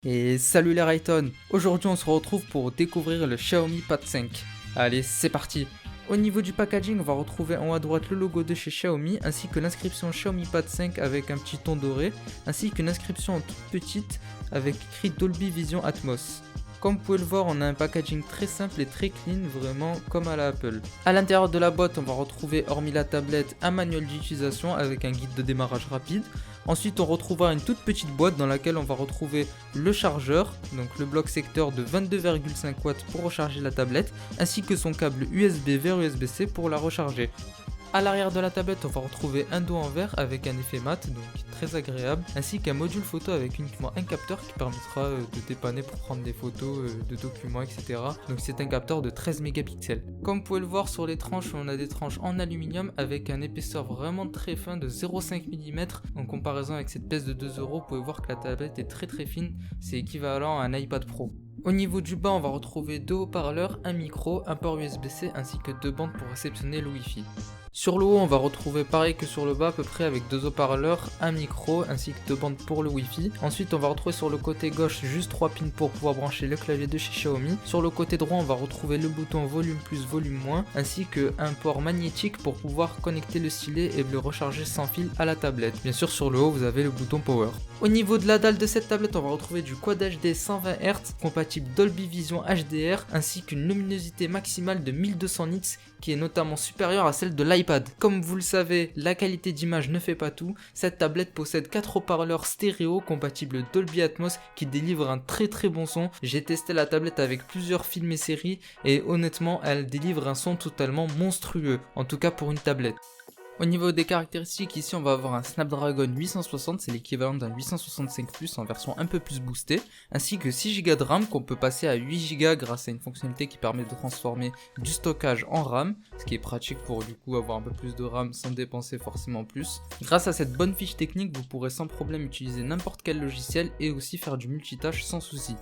Et salut les Rayton. Aujourd'hui on se retrouve pour découvrir le Xiaomi Pad 5. Allez, c'est parti. Au niveau du packaging, on va retrouver en haut à droite le logo de chez Xiaomi, ainsi que l'inscription Xiaomi Pad 5 avec un petit ton doré, ainsi qu'une inscription en toute petite avec écrit Dolby Vision Atmos. Comme vous pouvez le voir, on a un packaging très simple et très clean, vraiment comme à la Apple. A l'intérieur de la boîte, on va retrouver, hormis la tablette, un manuel d'utilisation avec un guide de démarrage rapide. Ensuite, on retrouvera une toute petite boîte dans laquelle on va retrouver le chargeur, donc le bloc secteur de 22,5 watts pour recharger la tablette, ainsi que son câble USB vers USB-C pour la recharger. A l'arrière de la tablette, on va retrouver un dos en verre avec un effet mat, donc très agréable, ainsi qu'un module photo avec uniquement un capteur qui permettra de dépanner pour prendre des photos de documents, etc. Donc c'est un capteur de 13 mégapixels. Comme vous pouvez le voir sur les tranches, on a des tranches en aluminium avec un épaisseur vraiment très fin de 0,5 mm. En comparaison avec cette pièce de 2€, vous pouvez voir que la tablette est très fine, c'est équivalent à un iPad Pro. Au niveau du bas, on va retrouver deux haut-parleurs, un micro, un port USB-C ainsi que deux bandes pour réceptionner le Wi-Fi. Sur le haut, on va retrouver pareil que sur le bas à peu près avec deux haut-parleurs, un micro ainsi que deux bandes pour le Wi-Fi. Ensuite, on va retrouver sur le côté gauche juste 3 pins pour pouvoir brancher le clavier de chez Xiaomi. Sur le côté droit, on va retrouver le bouton volume plus, volume moins ainsi qu'un port magnétique pour pouvoir connecter le stylet et le recharger sans fil à la tablette. Bien sûr, sur le haut, vous avez le bouton power. Au niveau de la dalle de cette tablette, on va retrouver du Quad HD 120 Hz compatible Dolby Vision HDR ainsi qu'une luminosité maximale de 1200 nits qui est notamment supérieure à celle de l'iPad. Comme vous le savez, la qualité d'image ne fait pas tout. Cette tablette possède 4 haut-parleurs stéréo compatibles Dolby Atmos qui délivrent un très bon son. J'ai testé la tablette avec plusieurs films et séries et honnêtement, elle délivre un son totalement monstrueux, en tout cas pour une tablette. Au niveau des caractéristiques, ici on va avoir un Snapdragon 860, c'est l'équivalent d'un 865 Plus en version un peu plus boostée, ainsi que 6 Go de RAM qu'on peut passer à 8 Go grâce à une fonctionnalité qui permet de transformer du stockage en RAM, ce qui est pratique pour du coup avoir un peu plus de RAM sans dépenser forcément plus. Grâce à cette bonne fiche technique, vous pourrez sans problème utiliser n'importe quel logiciel et aussi faire du multitâche sans souci.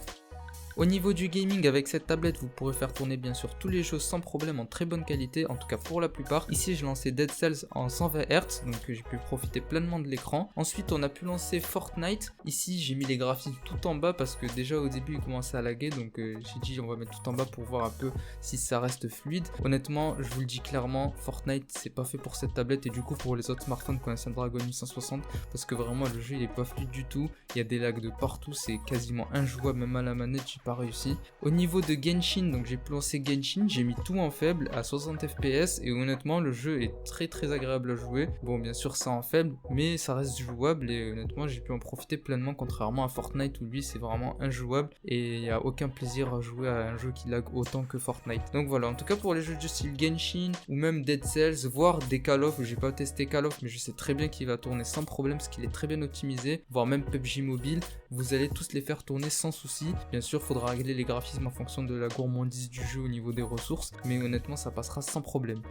Au niveau du gaming, avec cette tablette, vous pourrez faire tourner bien sûr tous les jeux sans problème en très bonne qualité, en tout cas pour la plupart. Ici, j'ai lancé Dead Cells en 120 Hz, donc j'ai pu profiter pleinement de l'écran. Ensuite, on a pu lancer Fortnite. Ici, j'ai mis les graphismes tout en bas parce que déjà au début, il commençait à laguer, donc j'ai dit on va mettre tout en bas pour voir un peu si ça reste fluide. Honnêtement, je vous le dis clairement, Fortnite, c'est pas fait pour cette tablette et du coup pour les autres smartphones qui ont un Snapdragon 860 parce que vraiment le jeu il est pas fluide du tout. Il y a des lags de partout, c'est quasiment injouable, même à la manette, j'ai pas réussi. Au niveau de Genshin, donc j'ai pu lancer Genshin, j'ai mis tout en faible à 60 fps et honnêtement le jeu est très agréable à jouer. Bon bien sûr c'est en faible mais ça reste jouable et honnêtement j'ai pu en profiter pleinement contrairement à Fortnite où lui c'est vraiment injouable et il n'y a aucun plaisir à jouer à un jeu qui lag autant que Fortnite. Donc voilà, en tout cas pour les jeux du style Genshin ou même Dead Cells, voire des Call of, j'ai pas testé Call of mais je sais très bien qu'il va tourner sans problème parce qu'il est très bien optimisé, voire même PUBG Mobile, vous allez tous les faire tourner sans souci. Bien sûr faudra régler les graphismes en fonction de la gourmandise du jeu au niveau des ressources, mais honnêtement ça passera sans problème.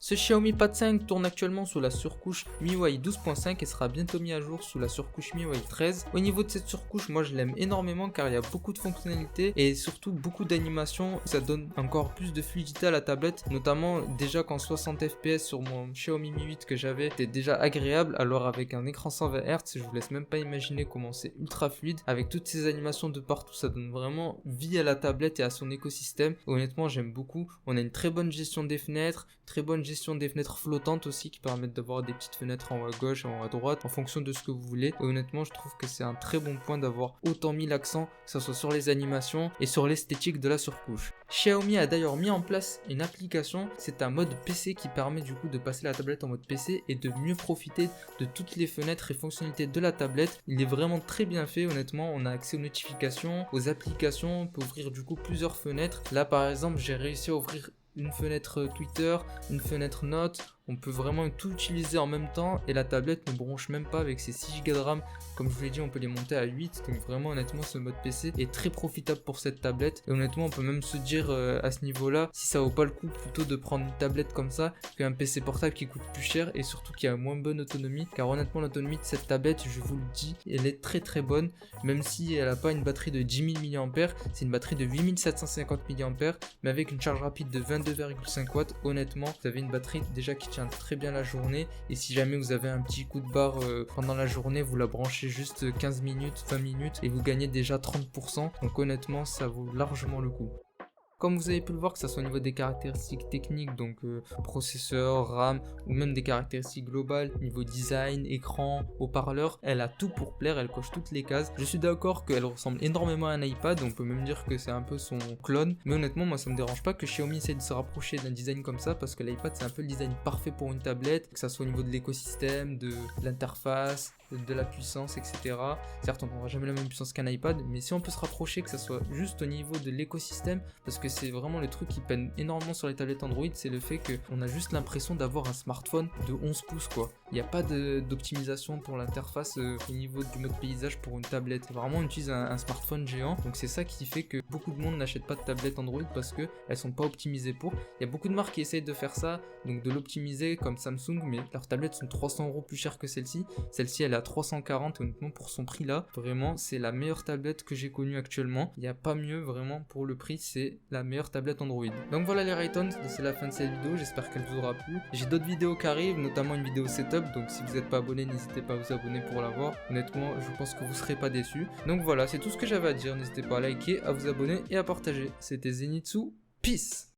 Ce Xiaomi Pad 5 tourne actuellement sous la surcouche MIUI 12.5 et sera bientôt mis à jour sous la surcouche MIUI 13. Au niveau de cette surcouche, moi je l'aime énormément car il y a beaucoup de fonctionnalités et surtout beaucoup d'animations. Ça donne encore plus de fluidité à la tablette, notamment déjà qu'en 60 fps sur mon Xiaomi Mi 8 que j'avais, c'était déjà agréable. Alors avec un écran 120 Hz, je vous laisse même pas imaginer comment c'est ultra fluide. Avec toutes ces animations de partout, ça donne vraiment vie à la tablette et à son écosystème. Honnêtement, j'aime beaucoup. On a une très bonne gestion des fenêtres, très bonne gestion des fenêtres flottantes aussi qui permettent d'avoir des petites fenêtres en haut à gauche, en haut à droite en fonction de ce que vous voulez. Et honnêtement je trouve que c'est un très bon point d'avoir autant mis l'accent, que ce soit sur les animations et sur l'esthétique de la surcouche. Xiaomi a d'ailleurs mis en place une application, c'est un mode PC qui permet du coup de passer la tablette en mode PC et de mieux profiter de toutes les fenêtres et fonctionnalités de la tablette. Il est vraiment très bien fait, honnêtement on a accès aux notifications, aux applications, on peut ouvrir du coup plusieurs fenêtres. Là par exemple j'ai réussi à ouvrir une fenêtre Twitter, une fenêtre Notes, on peut vraiment tout utiliser en même temps et la tablette ne bronche même pas avec ses 6 Go de RAM. Comme je vous l'ai dit, on peut les monter à 8, donc vraiment honnêtement ce mode PC est très profitable pour cette tablette et honnêtement on peut même se dire à ce niveau là si ça vaut pas le coup plutôt de prendre une tablette comme ça qu'un PC portable qui coûte plus cher et surtout qui a moins bonne autonomie, car honnêtement l'autonomie de cette tablette, je vous le dis, elle est très bonne, même si elle n'a pas une batterie de 10 000 mAh, c'est une batterie de 8750 mAh mais avec une charge rapide de 22,5 watts, honnêtement vous avez une batterie déjà qui tient tient très bien la journée. Et si jamais vous avez un petit coup de barre pendant la journée, vous la branchez juste 15 minutes, 20 minutes et vous gagnez déjà 30%. Donc honnêtement, ça vaut largement le coup. Comme vous avez pu le voir, que ce soit au niveau des caractéristiques techniques, donc processeur, RAM, ou même des caractéristiques globales, niveau design, écran, haut-parleur, elle a tout pour plaire, elle coche toutes les cases. Je suis d'accord qu'elle ressemble énormément à un iPad, on peut même dire que c'est un peu son clone, mais honnêtement, moi ça me dérange pas que Xiaomi essaie de se rapprocher d'un design comme ça, parce que l'iPad c'est un peu le design parfait pour une tablette, que ce soit au niveau de l'écosystème, de l'interface, de la puissance, etc. Certes, on n'aura jamais la même puissance qu'un iPad, mais si on peut se rapprocher, que ce soit juste au niveau de l'écosystème, parce que c'est vraiment le truc qui peine énormément sur les tablettes Android, c'est le fait qu'on a juste l'impression d'avoir un smartphone de 11 pouces quoi. Il n'y a pas d'optimisation pour l'interface au niveau du mode paysage pour une tablette. Vraiment, on utilise un smartphone géant, donc c'est ça qui fait que beaucoup de monde n'achète pas de tablette Android parce qu'elles sont pas optimisées pour. Il y a beaucoup de marques qui essayent de faire ça, donc de l'optimiser comme Samsung, mais leurs tablettes sont 300 € plus chères que celle-ci. Celle-ci, elle est à 340, honnêtement, pour son prix là, vraiment, c'est la meilleure tablette que j'ai connue actuellement. Il n'y a pas mieux, vraiment, pour le prix, c'est la meilleure tablette Android. Donc voilà les Raytons, c'est la fin de cette vidéo, j'espère qu'elle vous aura plu. J'ai d'autres vidéos qui arrivent, notamment une vidéo setup, donc si vous n'êtes pas abonné, n'hésitez pas à vous abonner pour la voir. Honnêtement, je pense que vous serez pas déçus. Donc voilà, c'est tout ce que j'avais à dire, n'hésitez pas à liker, à vous abonner et à partager. C'était Zenitsu, peace.